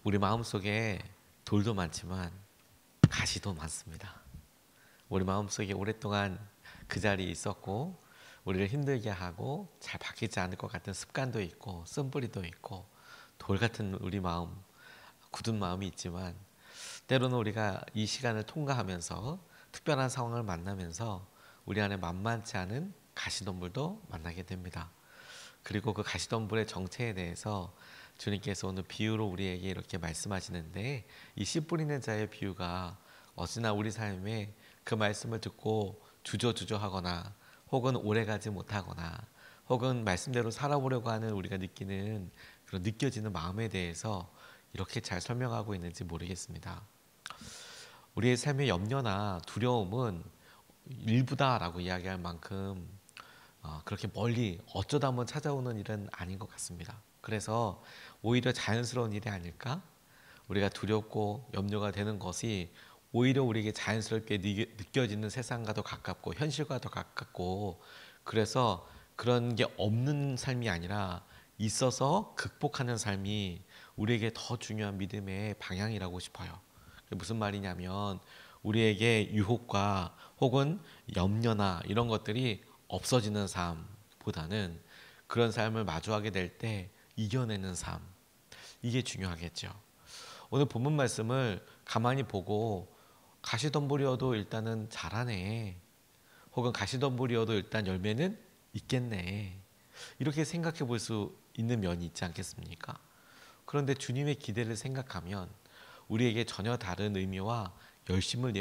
우리 마음속에 돌도 많지만 가시도 많습니다. 우리 마음속에 오랫동안 그 자리에 있었고 우리를 힘들게 하고 잘 바뀌지 않을 것 같은 습관도 있고 쓴뿌리도 있고 돌 같은 우리 마음, 굳은 마음이 있지만 때로는 우리가 이 시간을 통과하면서 특별한 상황을 만나면서 우리 안에 만만치 않은 가시덤불도 만나게 됩니다. 그리고 그 가시덤불의 정체에 대해서 주님께서 오늘 비유로 우리에게 이렇게 말씀하시는데, 이 씨 뿌리는 자의 비유가 어찌나 우리 삶에 그 말씀을 듣고 주저주저하거나 혹은 오래가지 못하거나 혹은 말씀대로 살아보려고 하는 우리가 느끼는 그런 느껴지는 마음에 대해서 이렇게 잘 설명하고 있는지 모르겠습니다. 우리의 삶의 염려나 두려움은 일부다라고 이야기할 만큼 그렇게 멀리 어쩌다 한번 찾아오는 일은 아닌 것 같습니다. 그래서 오히려 자연스러운 일이 아닐까? 우리가 두렵고 염려가 되는 것이 오히려 우리에게 자연스럽게 느껴지는 세상과 더 가깝고 현실과 더 가깝고, 그래서 그런 게 없는 삶이 아니라 있어서 극복하는 삶이 우리에게 더 중요한 믿음의 방향이라고 싶어요. 무슨 말이냐면 우리에게 유혹과 혹은 염려나 이런 것들이 없어지는 삶보다는 그런 삶을 마주하게 될 때 이겨내는 삶, 이게 중요하겠죠. 오늘 본문 말씀을 가만히 보고 가시덤불이어도 일단은 잘하네, 혹은 가시덤불이어도 일단 열매는 있겠네, 이렇게 생각해 볼 수 있는 면이 있지 않겠습니까? 그런데 주님의 기대를 생각하면 우리에게 전혀 다른 의미와 열심을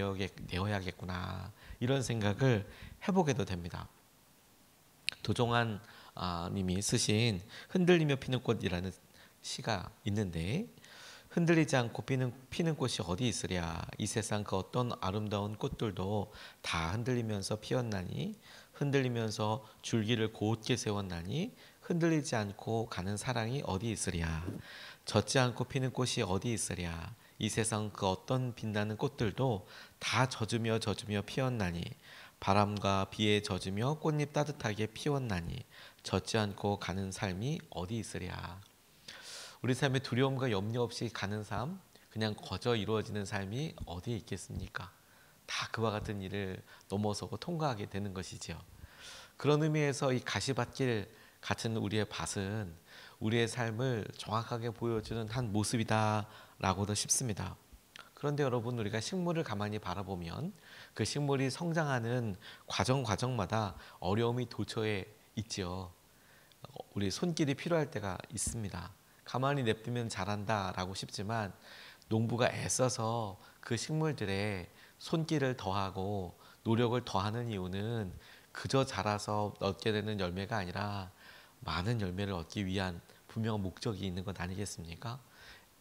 내어야겠구나, 이런 생각을 해보게도 됩니다. 도종환 님이 쓰신 흔들리며 피는 꽃이라는 시가 있는데, 흔들리지 않고 피는 꽃이 어디 있으랴. 이 세상 그 어떤 아름다운 꽃들도 다 흔들리면서 피었나니, 흔들리면서 줄기를 곧게 세웠나니, 흔들리지 않고 가는 사랑이 어디 있으랴. 젖지 않고 피는 꽃이 어디 있으랴. 이 세상 그 어떤 빛나는 꽃들도 다 젖으며 피었나니, 바람과 비에 젖으며 꽃잎 따뜻하게 피웠나니, 젖지 않고 가는 삶이 어디 있으랴. 우리 삶에 두려움과 염려 없이 가는 삶, 그냥 거저 이루어지는 삶이 어디에 있겠습니까? 다 그와 같은 일을 넘어서고 통과하게 되는 것이지요. 그런 의미에서 이 가시밭길 같은 우리의 밭은 우리의 삶을 정확하게 보여주는 한 모습이다라고도 싶습니다. 그런데 여러분, 우리가 식물을 가만히 바라보면 그 식물이 성장하는 과정마다 어려움이 도처에 있지요. 우리 손길이 필요할 때가 있습니다. 가만히 냅두면 자란다라고 싶지만 농부가 애써서 그 식물들의 손길을 더하고 노력을 더하는 이유는 그저 자라서 얻게 되는 열매가 아니라 많은 열매를 얻기 위한 분명한 목적이 있는 것 아니겠습니까?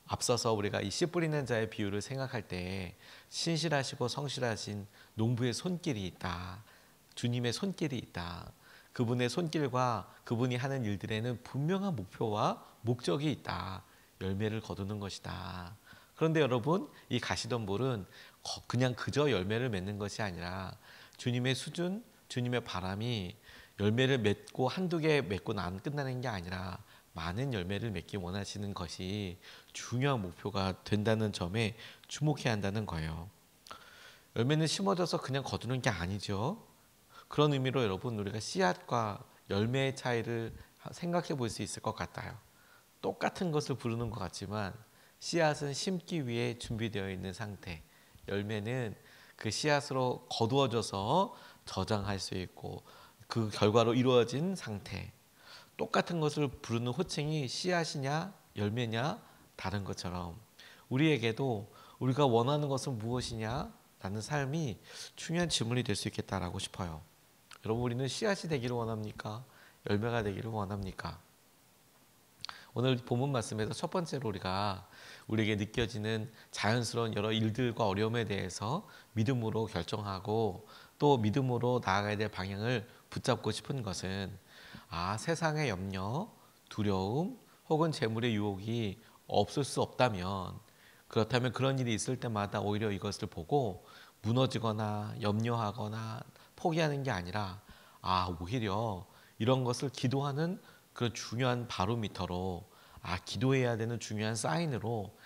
앞서서 우리가 이 씨 뿌리는 자의 비유를 생각할 때 신실하시고 성실하신 농부의 손길이 있다, 주님의 손길이 있다, 그분의 손길과 그분이 하는 일들에는 분명한 목표와 목적이 있다, 열매를 거두는 것이다. 그런데 여러분, 이 가시덤불은 그냥 그저 열매를 맺는 것이 아니라 주님의 수준, 주님의 바람이 열매를 맺고 한두 개 맺고 끝나는 게 아니라 많은 열매를 맺기 원하시는 것이 중요한 목표가 된다는 점에 주목해야 한다는 거예요. 열매는 심어져서 그냥 거두는 게 아니죠. 그런 의미로 여러분, 우리가 씨앗과 열매의 차이를 생각해 볼 수 있을 것 같아요. 똑같은 것을 부르는 것 같지만 씨앗은 심기 위해 준비되어 있는 상태, 열매는 그 씨앗으로 거두어져서 저장할 수 있고 그 결과로 이루어진 상태. 똑같은 것을 부르는 호칭이 씨앗이냐 열매냐 다른 것처럼 우리에게도 우리가 원하는 것은 무엇이냐 라는 삶이 중요한 질문이 될 수 있겠다라고 싶어요. 여러분, 우리는 씨앗이 되기를 원합니까? 열매가 되기를 원합니까? 오늘 본문 말씀에서 첫 번째로 우리에게 느껴지는 자연스러운 여러 일들과 어려움에 대해서 믿음으로 결정하고 또 믿음으로 나아가야 될 방향을 붙잡고 싶은 것은, 세상의 염려, 두려움 혹은 재물의 유혹이 없을 수 없다면, 그렇다면 그런 일이 있을 때마다 오히려 이것을 보고 무너지거나 염려하거나 포기하는 게 아니라 오히려 이런 것을 기도하는 그런 중요한 바로미터로, 기도해야 되는 중요한 사인으로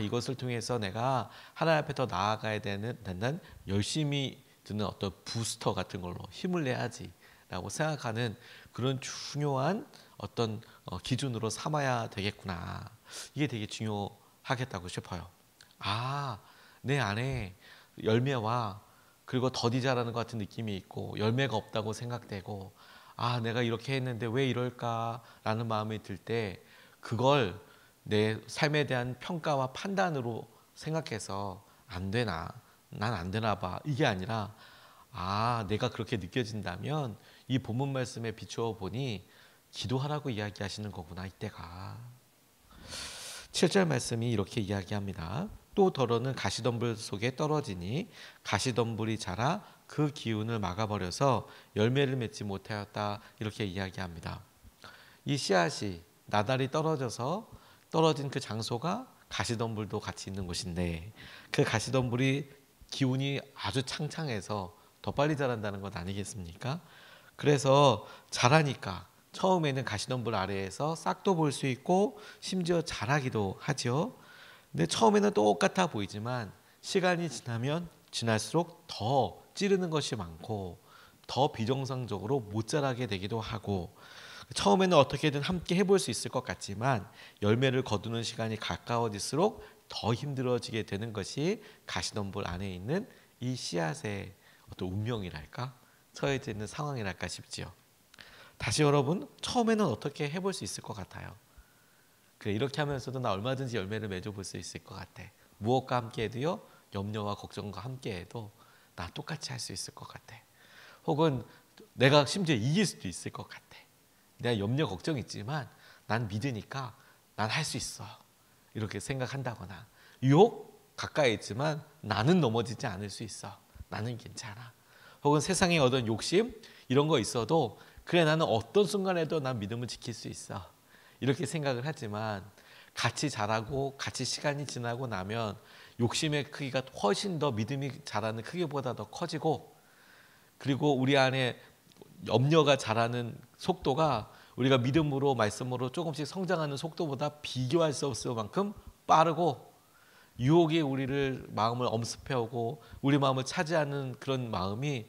이것을 통해서 내가 하나님 앞에 더 나아가야 된다는 열심히 드는 어떤 부스터 같은 걸로 힘을 내야지라고 생각하는 그런 중요한 어떤 기준으로 삼아야 되겠구나. 이게 되게 중요하겠다고 싶어요. 내 안에 열매와 그리고 더디 자라는 것 같은 느낌이 있고 열매가 없다고 생각되고 내가 이렇게 했는데 왜 이럴까라는 마음이 들 때 그걸 내 삶에 대한 평가와 판단으로 생각해서 안 되나, 난 안 되나 봐, 이게 아니라 내가 그렇게 느껴진다면 이 본문 말씀에 비추어 보니 기도하라고 이야기하시는 거구나. 이때가 7절 말씀이 이렇게 이야기합니다. 또 더러는 가시덤불 속에 떨어지니 가시덤불이 자라 그 기운을 막아버려서 열매를 맺지 못하였다. 이렇게 이야기합니다. 이 씨앗이 나달이 떨어진 그 장소가 가시덤불도 같이 있는 곳인데 그 가시덤불이 기운이 아주 창창해서 더 빨리 자란다는 것 아니겠습니까? 그래서 자라니까 처음에는 가시덤불 아래에서 싹도 볼 수 있고 심지어 자라기도 하죠. 근데 처음에는 똑같아 보이지만 시간이 지나면 지날수록 더 찌르는 것이 많고 더 비정상적으로 못 자라게 되기도 하고 처음에는 어떻게든 함께 해볼 수 있을 것 같지만 열매를 거두는 시간이 가까워질수록 더 힘들어지게 되는 것이 가시덤불 안에 있는 이 씨앗의 어떤 운명이랄까 처해져 있는 상황이랄까 싶지요. 다시 여러분, 처음에는 어떻게 해볼 수 있을 것 같아요? 그래, 이렇게 하면서도 나 얼마든지 열매를 맺어볼 수 있을 것 같아. 무엇과 함께 해도요, 염려와 걱정과 함께 해도 나 똑같이 할 수 있을 것 같아. 혹은 내가 심지어 이길 수도 있을 것 같아. 내가 염려 걱정이 있지만 난 믿으니까 난 할 수 있어. 이렇게 생각한다거나 유혹 가까이 있지만 나는 넘어지지 않을 수 있어. 나는 괜찮아. 혹은 세상에 얻은 욕심 이런 거 있어도 그래 나는 어떤 순간에도 난 믿음을 지킬 수 있어. 이렇게 생각을 하지만 같이 자라고 같이 시간이 지나고 나면 욕심의 크기가 훨씬 더 믿음이 자라는 크기보다 더 커지고 그리고 우리 안에 염려가 자라는 속도가 우리가 믿음으로 말씀으로 조금씩 성장하는 속도보다 비교할 수 없을 만큼 빠르고 유혹이 우리를 마음을 엄습해오고 우리 마음을 차지하는 그런 마음이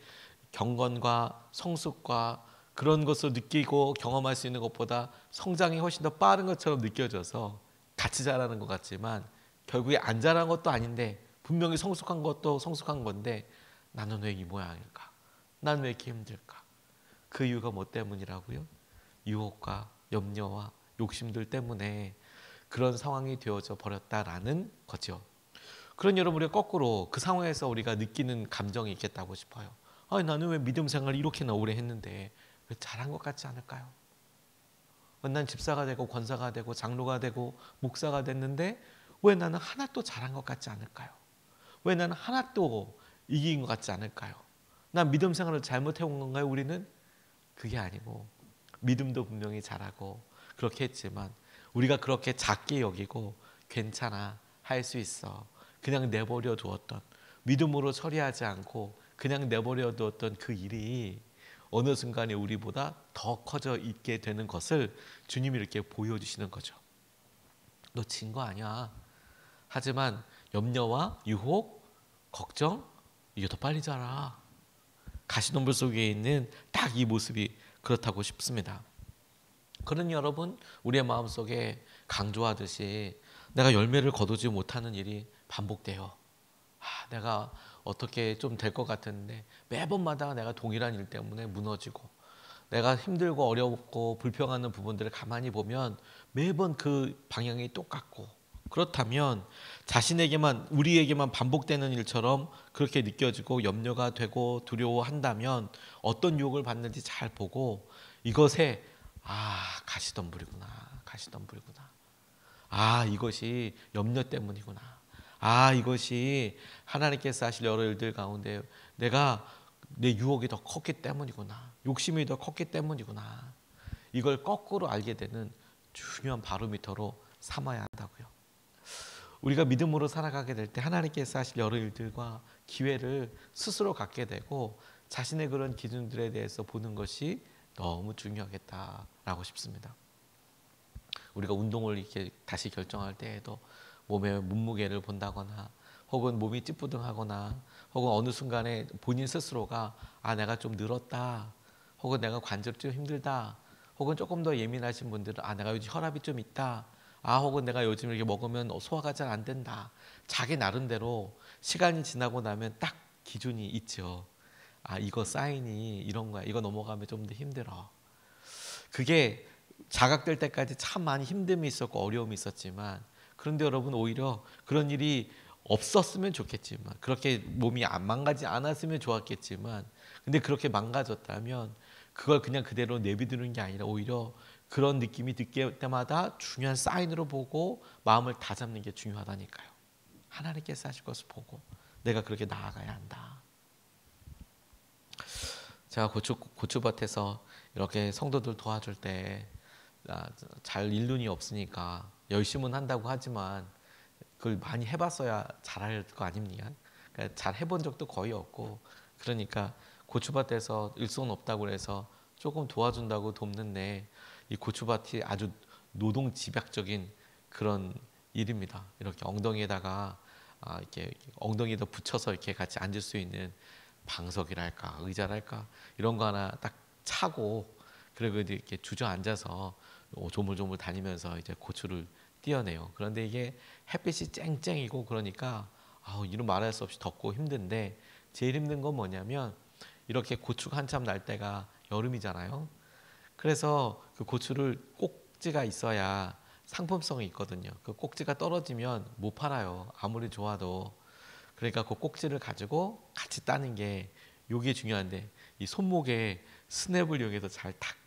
경건과 성숙과 그런 것을 느끼고 경험할 수 있는 것보다 성장이 훨씬 더 빠른 것처럼 느껴져서 같이 자라는 것 같지만 결국에 안 자란 것도 아닌데 분명히 성숙한 것도 성숙한 건데 나는 왜 이 모양일까? 난 왜 이렇게 힘들까? 그 이유가 뭐 때문이라고요? 유혹과 염려와 욕심들 때문에 그런 상황이 되어져 버렸다라는 거죠. 그런 여러분 우리가 거꾸로 그 상황에서 우리가 느끼는 감정이 있겠다고 싶어요. 나는 왜 믿음 생활을 이렇게나 오래 했는데 왜 잘한 것 같지 않을까요? 난 집사가 되고 권사가 되고 장로가 되고 목사가 됐는데 왜 나는 하나도 잘한 것 같지 않을까요? 왜 나는 하나도 이긴 것 같지 않을까요? 난 믿음 생활을 잘못해온 건가요? 우리는? 그게 아니고 믿음도 분명히 잘하고 그렇게 했지만 우리가 그렇게 작게 여기고 괜찮아 할 수 있어 그냥 내버려 두었던 믿음으로 처리하지 않고 그냥 내버려 두었던 그 일이 어느 순간에 우리보다 더 커져 있게 되는 것을 주님이 이렇게 보여주시는 거죠. 너 진 거 아니야. 하지만 염려와 유혹, 걱정 이게 더 빨리 자라. 가시덤불 속에 있는 딱 이 모습이 그렇다고 싶습니다. 그러니 여러분 우리의 마음속에 강조하듯이 내가 열매를 거두지 못하는 일이 반복돼요. 내가 어떻게 좀 될 것 같은데 매번마다 내가 동일한 일 때문에 무너지고 내가 힘들고 어렵고 불평하는 부분들을 가만히 보면 매번 그 방향이 똑같고 그렇다면 자신에게만 우리에게만 반복되는 일처럼 그렇게 느껴지고 염려가 되고 두려워한다면 어떤 유혹을 받는지 잘 보고 이것에 가시덤불이구나 가시덤불이구나 이것이 염려 때문이구나 이것이 하나님께서 하실 여러 일들 가운데 내가 내 유혹이 더 컸기 때문이구나 욕심이 더 컸기 때문이구나 이걸 거꾸로 알게 되는 중요한 바로미터로 삼아야 한다고요. 우리가 믿음으로 살아가게 될 때 하나님께서 하실 여러 일들과 기회를 스스로 갖게 되고 자신의 그런 기준들에 대해서 보는 것이 너무 중요하겠다라고 싶습니다. 우리가 운동을 이렇게 다시 결정할 때에도 몸의 몸무게를 본다거나 혹은 몸이 찌뿌둥하거나 혹은 어느 순간에 본인 스스로가 내가 좀 늘었다 혹은 내가 관절이 좀 힘들다 혹은 조금 더 예민하신 분들은 내가 요즘 혈압이 좀 있다 혹은 내가 요즘 이렇게 먹으면 소화가 잘 안 된다. 자기 나름대로 시간이 지나고 나면 딱 기준이 있죠. 이거 사인이 이런 거야. 이거 넘어가면 좀 더 힘들어. 그게 자각될 때까지 참 많이 힘듦이 있었고 어려움이 있었지만, 그런데 여러분 오히려 그런 일이 없었으면 좋겠지만, 그렇게 몸이 안 망가지지 않았으면 좋았겠지만, 근데 그렇게 망가졌다면 그걸 그냥 그대로 내비두는 게 아니라 오히려 그런 느낌이 느낄 때마다 중요한 사인으로 보고 마음을 다잡는 게 중요하다니까요. 하나님께서 하실 것을 보고 내가 그렇게 나아가야 한다. 제가 고추밭에서 이렇게 성도들 도와줄 때 잘 일눈이 없으니까 열심은 한다고 하지만 그걸 많이 해봤어야 잘할 거 아닙니까? 그러니까 잘 해본 적도 거의 없고, 그러니까 고추밭에서 일손 없다고 해서 조금 도와준다고 돕는데, 이 고추밭이 아주 노동 집약적인 그런 일입니다. 이렇게 엉덩이에다가 이렇게 엉덩이에다 붙여서 이렇게 같이 앉을 수 있는 방석이랄까 의자랄까 이런 거 하나 딱 차고, 그리고 이렇게 주저앉아서 조물조물 다니면서 이제 고추를 띄어내요. 그런데 이게 햇빛이 쨍쨍이고 그러니까 이런 말할 수 없이 덥고 힘든데, 제일 힘든 건 뭐냐면 이렇게 고추가 한참 날 때가 여름이잖아요. 그래서 그 고추를 꼭지가 있어야 상품성이 있거든요. 그 꼭지가 떨어지면 못 팔아요. 아무리 좋아도. 그러니까 그 꼭지를 가지고 같이 따는 게 요게 중요한데, 이 손목에 스냅을 이용해서 잘 탁탁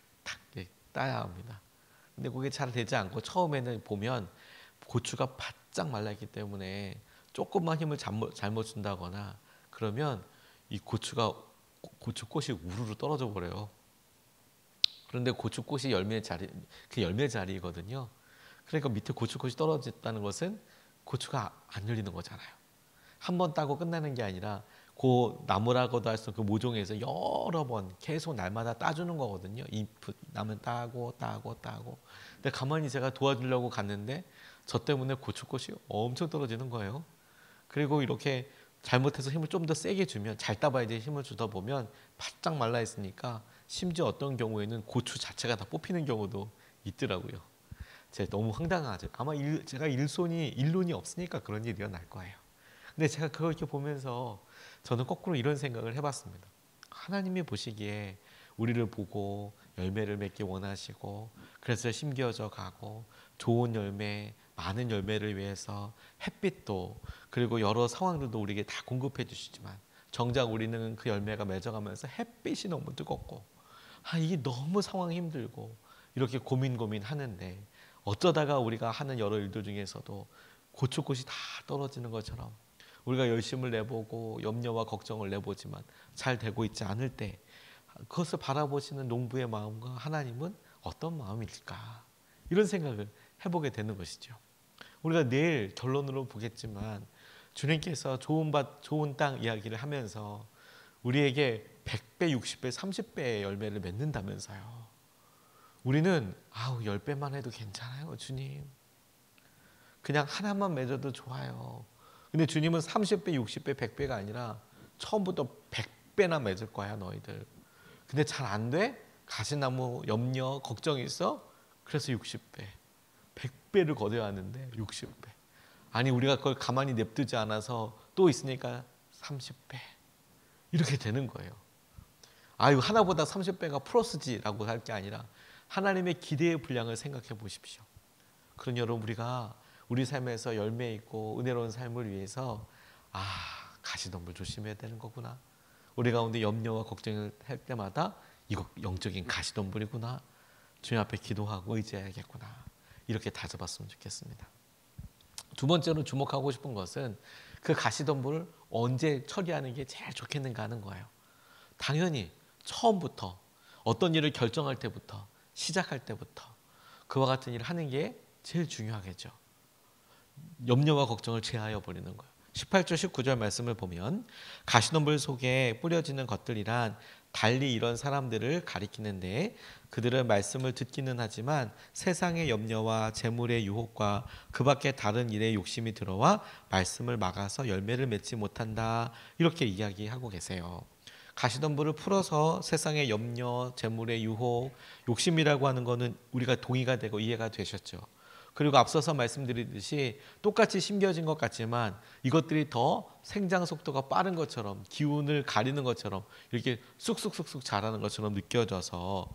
따야 합니다. 근데 그게 잘 되지 않고 처음에는 보면 고추가 바짝 말랐기 때문에 조금만 힘을 잘못 준다거나 그러면 이 고추꽃이 우르르 떨어져 버려요. 그런데 고추꽃이 열매 자리거든요. 그러니까 밑에 고추꽃이 떨어졌다는 것은 고추가 안 열리는 거잖아요. 한 번 따고 끝나는 게 아니라 그 나무라고도 할 수 없는 그 모종에서 여러 번 계속 날마다 따주는 거거든요. 잎 나면 따고. 근데 가만히 제가 도와주려고 갔는데 저 때문에 고추꽃이 엄청 떨어지는 거예요. 그리고 이렇게 잘못해서 힘을 좀 더 세게 주면, 잘 따봐야지 힘을 주다 보면 바짝 말라 있으니까 심지어 어떤 경우에는 고추 자체가 다 뽑히는 경우도 있더라고요. 제가 너무 황당하죠. 아마 제가 일손이 없으니까 그런 일이 일어날 거예요. 근데 제가 그걸 이렇게 보면서 저는 거꾸로 이런 생각을 해봤습니다. 하나님이 보시기에 우리를 보고 열매를 맺기 원하시고, 그래서 심겨져 가고 좋은 열매, 많은 열매를 위해서 햇빛도 그리고 여러 상황들도 우리에게 다 공급해 주시지만, 정작 우리는 그 열매가 맺어가면서 햇빛이 너무 뜨겁고 이게 너무 상황이 힘들고 이렇게 고민하는데, 어쩌다가 우리가 하는 여러 일들 중에서도 고추꽃이 다 떨어지는 것처럼 우리가 열심을 내보고 염려와 걱정을 내보지만 잘 되고 있지 않을 때, 그것을 바라보시는 농부의 마음과 하나님은 어떤 마음일까? 이런 생각을 해보게 되는 것이죠. 우리가 내일 결론으로 보겠지만 주님께서 좋은 밭, 좋은 땅 이야기를 하면서 우리에게 100배, 60배, 30배의 열매를 맺는다면서요. 우리는 10배만 해도 괜찮아요, 주님. 그냥 하나만 맺어도 좋아요. 근데 주님은 30배, 60배, 100배가 아니라 처음부터 100배나 맺을 거야, 너희들. 근데 잘 안 돼? 가시나무 염려, 걱정이 있어? 그래서 60배. 100배를 거둬야 하는데 60배. 아니, 우리가 그걸 가만히 냅두지 않아서 또 있으니까 30배. 이렇게 되는 거예요. 이거 하나보다 30배가 플러스지라고 할 게 아니라 하나님의 기대의 분량을 생각해 보십시오. 그런 여러분, 우리가 우리 삶에서 열매 있고 은혜로운 삶을 위해서 가시덤불 조심해야 되는 거구나. 우리 가운데 염려와 걱정을 할 때마다 이거 영적인 가시덤불이구나. 주님 앞에 기도하고 의지해야겠구나. 이렇게 다져봤으면 좋겠습니다. 두 번째로 주목하고 싶은 것은 그 가시덤불을 언제 처리하는 게 제일 좋겠는가 하는 거예요. 당연히 처음부터 어떤 일을 결정할 때부터, 시작할 때부터 그와 같은 일을 하는 게 제일 중요하겠죠. 염려와 걱정을 제하여 버리는 거예요. 18절 19절 말씀을 보면 가시덤불 속에 뿌려지는 것들이란 달리 이런 사람들을 가리키는데 그들은 말씀을 듣기는 하지만 세상의 염려와 재물의 유혹과 그 밖에 다른 일에 욕심이 들어와 말씀을 막아서 열매를 맺지 못한다. 이렇게 이야기하고 계세요. 가시덤불을 풀어서 세상의 염려, 재물의 유혹, 욕심이라고 하는 거는 우리가 동의가 되고 이해가 되셨죠. 그리고 앞서서 말씀드리듯이 똑같이 심겨진 것 같지만 이것들이 더 생장 속도가 빠른 것처럼 기운을 가리는 것처럼 이렇게 쑥쑥쑥쑥 자라는 것처럼 느껴져서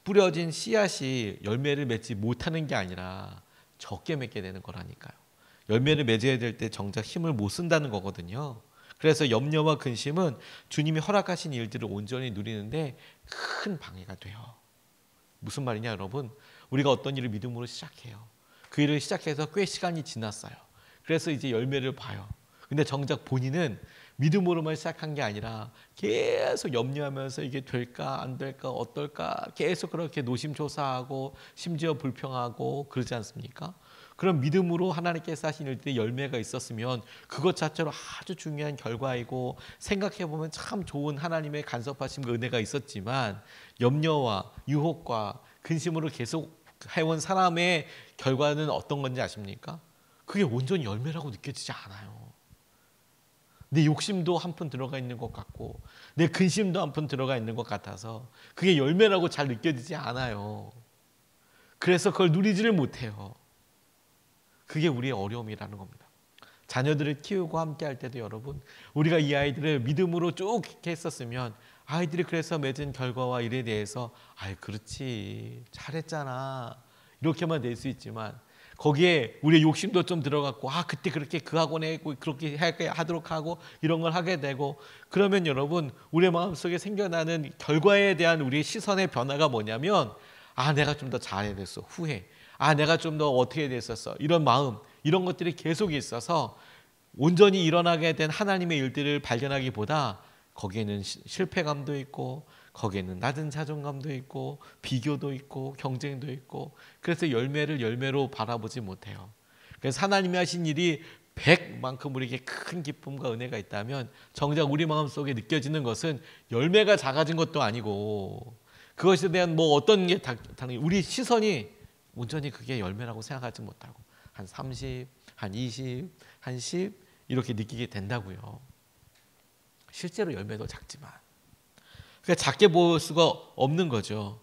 뿌려진 씨앗이 열매를 맺지 못하는 게 아니라 적게 맺게 되는 거라니까요. 열매를 맺어야 될 때 정작 힘을 못 쓴다는 거거든요. 그래서 염려와 근심은 주님이 허락하신 일들을 온전히 누리는데 큰 방해가 돼요. 무슨 말이냐 여러분? 우리가 어떤 일을 믿음으로 시작해요. 그 일을 시작해서 꽤 시간이 지났어요. 그래서 이제 열매를 봐요. 근데 정작 본인은 믿음으로만 시작한 게 아니라 계속 염려하면서 이게 될까 안 될까 어떨까 계속 그렇게 노심초사하고 심지어 불평하고 그러지 않습니까? 그런 믿음으로 하나님께서 하신 일들이 열매가 있었으면 그것 자체로 아주 중요한 결과이고 생각해보면 참 좋은 하나님의 간섭하신 은혜가 있었지만 염려와 유혹과 근심으로 계속 해온 사람의 결과는 어떤 건지 아십니까? 그게 온전히 열매라고 느껴지지 않아요. 내 욕심도 한푼 들어가 있는 것 같고 내 근심도 한푼 들어가 있는 것 같아서 그게 열매라고 잘 느껴지지 않아요. 그래서 그걸 누리지를 못해요. 그게 우리의 어려움이라는 겁니다. 자녀들을 키우고 함께 할 때도 여러분 우리가 이 아이들을 믿음으로 쭉 이렇게 했었으면 아이들이 그래서 맺은 결과와 일에 대해서 아이 그렇지 잘했잖아 이렇게만 될 수 있지만 거기에 우리의 욕심도 좀 들어갔고 그때 그렇게 그 학원에 그렇게 하도록 하고 이런 걸 하게 되고 그러면 여러분 우리의 마음속에 생겨나는 결과에 대한 우리의 시선의 변화가 뭐냐면 내가 좀 더 잘해야 됐어 후회 내가 좀 더 어떻게 됐었어 이런 마음 이런 것들이 계속 있어서 온전히 일어나게 된 하나님의 일들을 발견하기보다 거기에는 실패감도 있고 거기에는 낮은 자존감도 있고 비교도 있고 경쟁도 있고 그래서 열매를 열매로 바라보지 못해요. 그래서 하나님이 하신 일이 100만큼 우리에게 큰 기쁨과 은혜가 있다면 정작 우리 마음속에 느껴지는 것은 열매가 작아진 것도 아니고 그것에 대한 어떤 게 당연히 우리 시선이 온전히 그게 열매라고 생각하지 못하고 한 30, 한 20, 한 10 이렇게 느끼게 된다고요. 실제로 열매도 작지만 그러니까 작게 볼 수가 없는 거죠.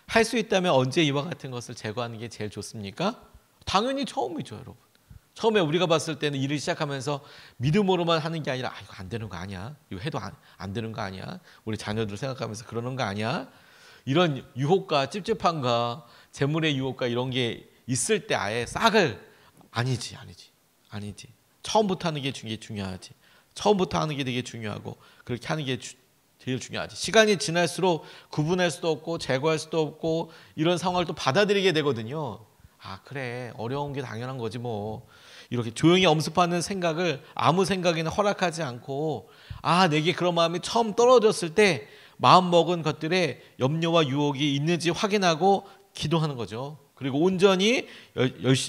할 수 있다면 언제 이와 같은 것을 제거하는 게 제일 좋습니까? 당연히 처음이죠 여러분. 처음에 우리가 봤을 때는 일을 시작하면서 믿음으로만 하는 게 아니라 이거 안 되는 거 아니야? 이거 해도 안 되는 거 아니야? 우리 자녀들 생각하면서 그러는 거 아니야? 이런 유혹과 찝찝함과 재물의 유혹과 이런 게 있을 때 아예 싹을 아니지 처음부터 하는 게 중요하지 처음부터 하는 게 되게 중요하고 그렇게 하는 게 제일 중요하지 시간이 지날수록 구분할 수도 없고 제거할 수도 없고 이런 상황을 또 받아들이게 되거든요. 그래 어려운 게 당연한 거지 이렇게 조용히 엄습하는 생각을 아무 생각에는 허락하지 않고 내게 그런 마음이 처음 떨어졌을 때 마음 먹은 것들에 염려와 유혹이 있는지 확인하고 기도하는 거죠. 그리고 온전히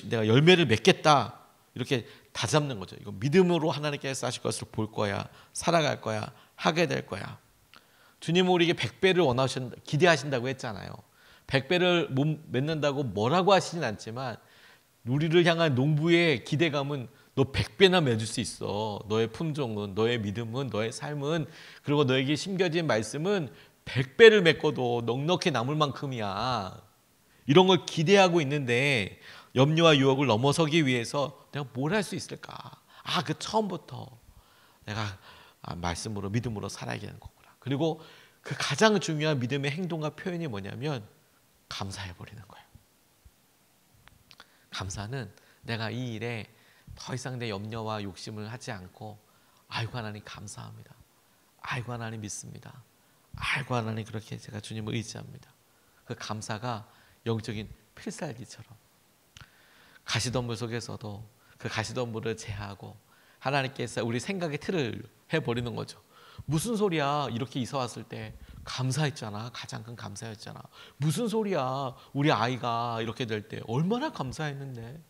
내가 열매를 맺겠다 이렇게 다잡는 거죠. 이거 믿음으로 하나님께서 하실 것을 볼 거야 살아갈 거야 하게 될 거야. 주님은 우리에게 100배를 기대하신다고 했잖아요. 100배를 못 맺는다고 뭐라고 하시진 않지만 우리를 향한 농부의 기대감은 너 100배나 맺을 수 있어. 너의 품종은 너의 믿음은 너의 삶은 그리고 너에게 심겨진 말씀은 100배를 맺고도 넉넉히 남을 만큼이야. 이런 걸 기대하고 있는데 염려와 유혹을 넘어서기 위해서 내가 뭘 할 수 있을까? 그 처음부터 내가 말씀으로 믿음으로 살아야 되는 거구나. 그리고 그 가장 중요한 믿음의 행동과 표현이 뭐냐면 감사해버리는 거예요. 감사는 내가 이 일에 더 이상 내 염려와 욕심을 하지 않고 아이고 하나님 감사합니다. 아이고 하나님 믿습니다. 아이고 하나님 그렇게 제가 주님을 의지합니다. 그 감사가 영적인 필살기처럼 가시덤불 속에서도 그 가시덤불을 제하고 하나님께서 우리 생각의 틀을 해버리는 거죠. 무슨 소리야 이렇게 이사 왔을 때 감사했잖아. 가장 큰 감사였잖아. 무슨 소리야 우리 아이가 이렇게 될 때 얼마나 감사했는데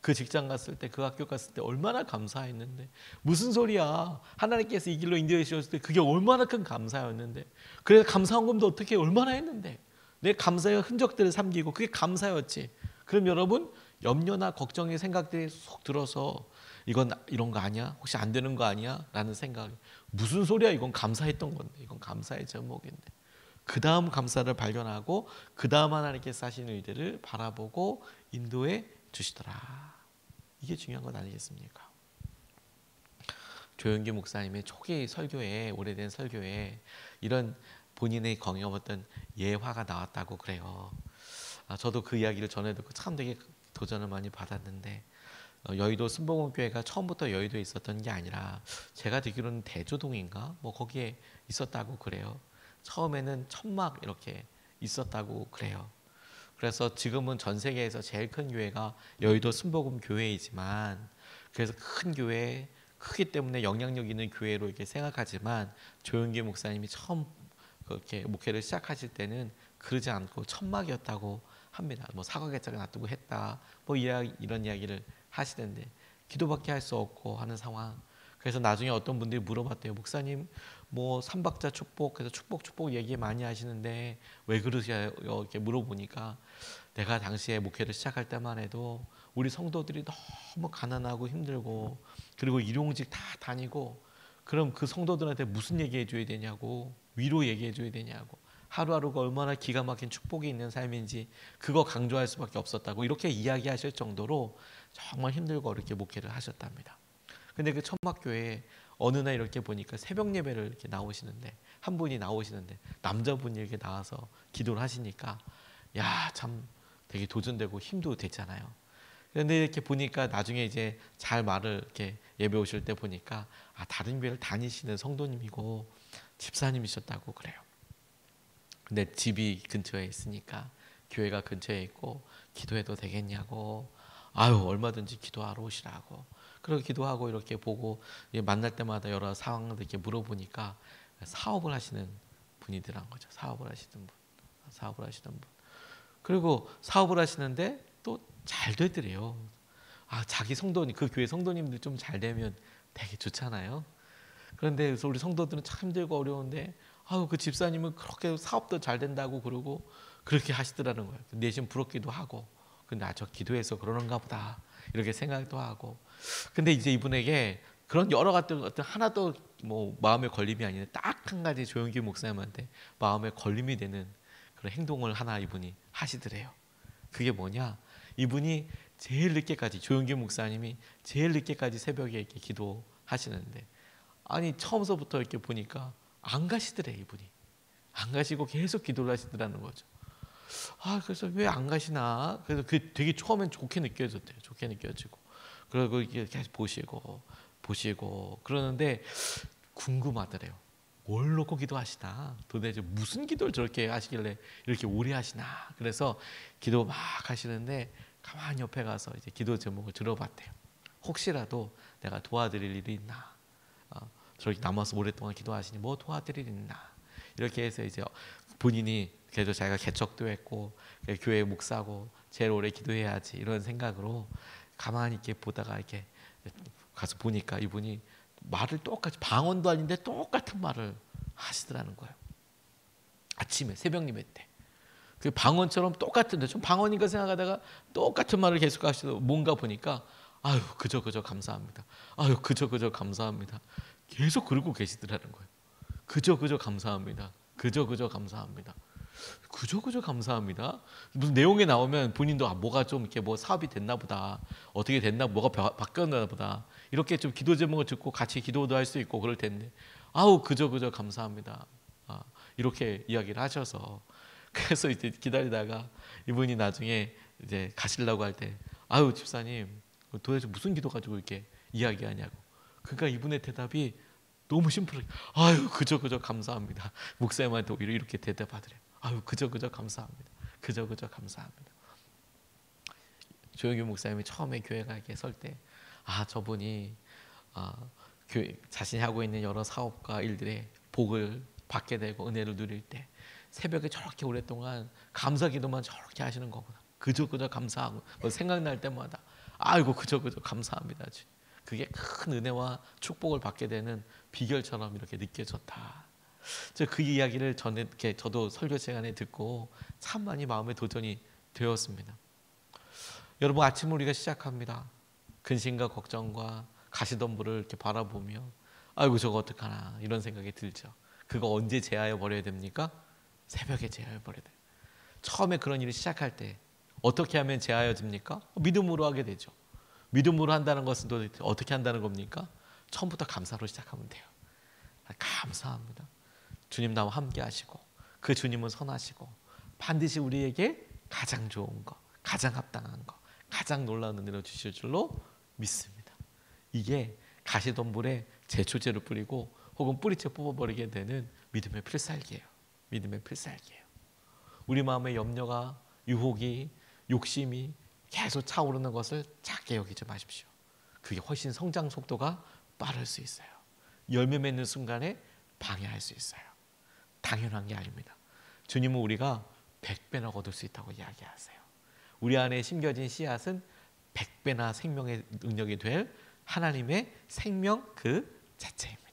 그 직장 갔을 때, 그 학교 갔을 때 얼마나 감사했는데, 무슨 소리야, 하나님께서 이 길로 인도해 주셨을 때 그게 얼마나 큰 감사였는데, 그래서 감사헌금도 어떻게 얼마나 했는데, 내 감사의 흔적들을 삼기고 그게 감사였지. 그럼 여러분, 염려나 걱정의 생각들이 속 들어서 이건 이런 거 아니야? 혹시 안 되는 거 아니야? 라는 생각이, 무슨 소리야, 이건 감사했던 건데, 이건 감사의 제목인데, 그 다음 감사를 발견하고 그 다음 하나님께서 하신 일들을 바라보고 인도해 주시더라. 이게 중요한 것 아니겠습니까? 조영기 목사님의 초기 설교에, 오래된 설교에 이런 본인의 경험했던 예화가 나왔다고 그래요. 저도 그 이야기를 전해 듣고 참 되게 도전을 많이 받았는데, 여의도 순복음교회가 처음부터 여의도에 있었던 게 아니라 제가 듣기로는 대조동인가 뭐 거기에 있었다고 그래요. 처음에는 천막 이렇게 있었다고 그래요. 그래서 지금은 전 세계에서 제일 큰 교회가 여의도 순복음교회이지만, 그래서 큰 교회, 크기 때문에 영향력 있는 교회로 이렇게 생각하지만, 조영기 목사님이 처음 그렇게 목회를 시작하실 때는 그러지 않고 천막이었다고 합니다. 뭐 사과개짝을 놔두고 했다, 뭐 이런 이야기를 하시는데, 기도밖에 할 수 없고 하는 상황. 그래서 나중에 어떤 분들이 물어봤대요. 목사님, 뭐 삼박자 축복, 그래서 축복 얘기 많이 하시는데 왜 그러세요? 이렇게 물어보니까, 내가 당시에 목회를 시작할 때만 해도 우리 성도들이 너무 가난하고 힘들고, 그리고 일용직 다 다니고, 그럼 그 성도들한테 무슨 얘기해 줘야 되냐고, 위로 얘기해 줘야 되냐고, 하루하루가 얼마나 기가 막힌 축복이 있는 삶인지 그거 강조할 수밖에 없었다고, 이렇게 이야기하실 정도로 정말 힘들고 어렵게 목회를 하셨답니다. 근데 그 천막교회에 어느 날 이렇게 보니까 새벽 예배를 이렇게 나오시는데, 한 분이 나오시는데 남자분이 이렇게 나와서 기도를 하시니까, 야, 참 되게 도전되고 힘도 됐잖아요. 그런데 이렇게 보니까 나중에 이제 잘 말을 이렇게 예배 오실 때 보니까, 다른 교회를 다니시는 성도님이고 집사님이셨다고 그래요. 근데 집이 근처에 있으니까, 교회가 근처에 있고 기도해도 되겠냐고, 얼마든지 기도하러 오시라고. 그리고 기도하고 이렇게 보고 만날 때마다 여러 상황들 이렇게 물어보니까, 사업을 하시는 분이더란 거죠. 사업을 하시는 분. 그리고 사업을 하시는데 또 잘 되더래요. 자기 성도님, 그 교회 성도님들 좀 잘 되면 되게 좋잖아요. 그런데 그래서 우리 성도들은 참 힘들고 어려운데, 그 집사님은 그렇게 사업도 잘 된다고 그러고 그렇게 하시더라는 거예요. 내심 부럽기도 하고, 근데 저 기도해서 그러는가 보다 이렇게 생각도 하고. 근데 이제 이분에게 그런 여러 가지 어떤 하나도 뭐 마음의 걸림이 아니라 딱 한 가지 조영기 목사님한테 마음의 걸림이 되는 그런 행동을 하나 이분이 하시더래요. 그게 뭐냐? 이분이 제일 늦게까지, 조영기 목사님이 제일 늦게까지 새벽에 이렇게 기도하시는데, 처음서부터 이렇게 보니까 안 가시더래. 이분이 안 가시고 계속 기도를 하시더라는 거죠. 그래서 왜 안 가시나? 그래서 그 되게 처음엔 좋게 느껴졌대요. 좋게 느껴지고, 그리고 이렇게 계속 보시고 그러는데 궁금하더래요. 뭘 놓고 기도하시나? 도대체 무슨 기도를 저렇게 하시길래 이렇게 오래 하시나? 그래서 기도 막 하시는데 가만히 옆에 가서 이제 기도 제목을 들어봤대요. 혹시라도 내가 도와드릴 일이 있나? 저렇게 남아서 오랫동안 기도하시니 뭐 도와드릴 일이 있나? 이렇게 해서 이제 본인이 그래도 자기가 개척도 했고 교회 목사고 제일 오래 기도해야지 이런 생각으로 가만히 이렇게 보다가 이렇게 가서 보니까 이분이 말을 똑같이, 방언도 아닌데 똑같은 말을 하시더라는 거예요. 아침에 새벽 예배 때 그 방언처럼 똑같은데, 좀 방언인가 생각하다가 똑같은 말을 계속 하시고, 뭔가 보니까 그저 감사합니다. 그저 감사합니다. 계속 그러고 계시더라는 거예요. 그저 감사합니다. 그저 감사합니다. 그저 감사합니다. 무슨 내용에 나오면 본인도 뭐가 좀 이렇게 뭐 사업이 됐나 보다, 어떻게 됐나, 뭐가 바뀌었나 보다, 이렇게 좀 기도 제목을 듣고 같이 기도도 할 수 있고 그럴 텐데, 그저 감사합니다. 이렇게 이야기를 하셔서, 그래서 이제 기다리다가 이분이 나중에 이제 가시려고 할 때, 집사님 도대체 무슨 기도 가지고 이렇게 이야기하냐고. 그러니까 이분의 대답이 너무 심플하게, 그저 감사합니다. 목사님한테 오히려 이렇게 대답하더래요. 그저 감사합니다. 그저 감사합니다. 조영규 목사님이 처음에 교회가 이렇게 설 때, 저분이 교회 자신이 하고 있는 여러 사업과 일들에 복을 받게 되고 은혜를 누릴 때 새벽에 저렇게 오랫동안 감사기도만 저렇게 하시는 거구나. 그저 감사하고, 생각날 때마다 아이고 그저 감사합니다. 주님. 그게 큰 은혜와 축복을 받게 되는 비결처럼 이렇게 느껴졌다. 그 이야기를 전에 이렇게 저도 설교 시간에 듣고 참 많이 마음에 도전이 되었습니다. 여러분, 아침을 우리가 시작합니다. 근심과 걱정과 가시덤불을 이렇게 바라보며 아이고 저거 어떡하나 이런 생각이 들죠. 그거 언제 제하여 버려야 됩니까? 새벽에 제하여 버려야 돼요. 처음에 그런 일을 시작할 때 어떻게 하면 제하여집니까? 믿음으로 하게 되죠. 믿음으로 한다는 것은 또 어떻게 한다는 겁니까? 처음부터 감사로 시작하면 돼요. 감사합니다. 주님 나와 함께 하시고 그 주님은 선하시고 반드시 우리에게 가장 좋은 거, 가장 합당한 거, 가장 놀라운 은혜를 주실 줄로 믿습니다. 이게 가시덤불에 제초제를 뿌리고 혹은 뿌리채 뽑아버리게 되는 믿음의 필살기예요. 믿음의 필살기예요. 우리 마음의 염려가, 유혹이, 욕심이 계속 차오르는 것을 작게 여기지 마십시오. 그게 훨씬 성장 속도가 빠를 수 있어요. 열매 맺는 순간에 방해할 수 있어요. 당연한 게 아닙니다. 주님은 우리가 100배나 거둘 수 있다고 이야기하세요. 우리 안에 심겨진 씨앗은 100배나 생명의 능력이 될 하나님의 생명 그 자체입니다.